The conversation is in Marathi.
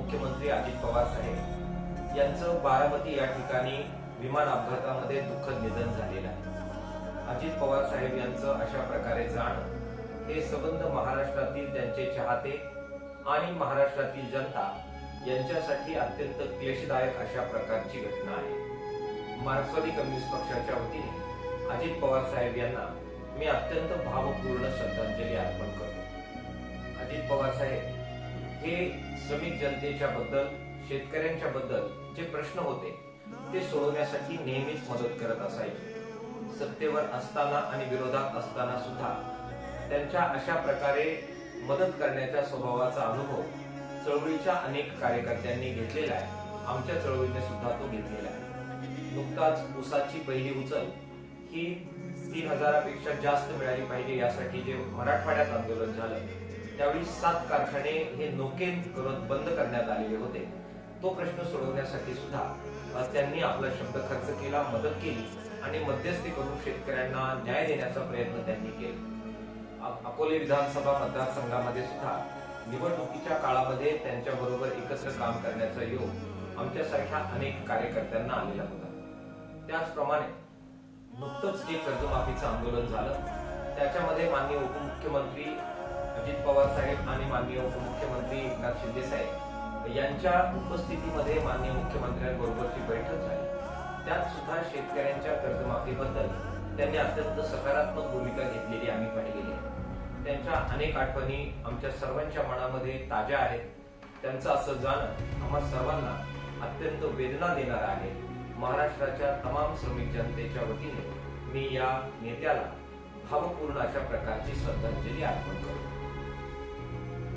उपमुख्यमंत्री अजित पवार साहेब यांचं बारामती या ठिकाणी विमान अपघातामध्ये दुःखद निधन झालेलं आहे. अजित पवार साहेब यांचं अशा प्रकारे जाणं हे संबंध महाराष्ट्रातील त्यांचे चाहते आणि महाराष्ट्रातील जनता यांच्यासाठी अत्यंत क्लेशदायक अशा प्रकारची घटना आहे. मार्क्सवादी कम्युनिस्ट पक्षाच्या वतीने अजित पवार साहेब यांना मी अत्यंत भावपूर्ण श्रद्धांजली अर्पण करतो. अजित पवार साहेब हे श्रमिक जनतेच्या बद्दल, शेतकऱ्यांच्या बद्दल जे प्रश्न होते ते सोडवण्यासाठी नेहमीच मदत करत असायचे. सत्तेवर असताना आणि विरोधात असताना सुद्धा त्यांच्या अशा प्रकारे मदत करण्याच्या स्वभावाचा अनुभव चळवळीच्या अनेक कार्यकर्त्यांनी घेतलेला आहे. आमच्या चळवळीने सुद्धा तो घेतलेला आहे. नुकताच ऊसाची पहिली उचल ही 3000 पेक्षा जास्त मिळाली पाहिजे यासाठी जे मराठवाड्यात आंदोलन झालं त्यावेळी 7 कारखाने हे नोकेन करत बंद करण्यात आलेले होते. तो प्रश्न सोडवण्यासाठी सुद्धा त्यांनी आपला शब्द खर्च केला, मदत केली आणि मध्यस्थी करून शेतकऱ्यांना न्याय देण्याचा प्रयत्न त्यांनी केला. अकोले विधानसभा मतदारसंघामध्ये सुद्धा निवडणुकीच्या काळामध्ये त्यांच्या बरोबर एकत्र काम करण्याचा योग आमच्यासारख्या अनेक कार्यकर्त्यांना आलेला होता. त्याचप्रमाणे नुकतंच जे कर्जमाफीचं आंदोलन झालं त्याच्यामध्ये माननीय उपमुख्यमंत्री अजित पवार साहेब आणि माननीय उपमुख्यमंत्री एकनाथ शिंदे साहेब यांच्या उपस्थितीमध्ये माननीय मुख्यमंत्र्यांबरोबरची बैठक झाली. त्यात सुद्धा शेतकऱ्यांच्या कर्जमाफीबद्दल त्यांनी अत्यंत सकारात्मक भूमिका घेतलेली आम्ही पाहिलेली आहे. त्यांच्या अनेक आठवणी आमच्या सर्वांच्या मनामध्ये ताज्या आहेत. त्यांचं असं जाणं आम्हा सर्वांना अत्यंत वेदना देणार आहे. महाराष्ट्राच्या तमाम श्रमिक जनतेच्या वतीने मी या नेत्याला भावपूर्ण अशा प्रकारची श्रद्धांजली अर्पण करतो.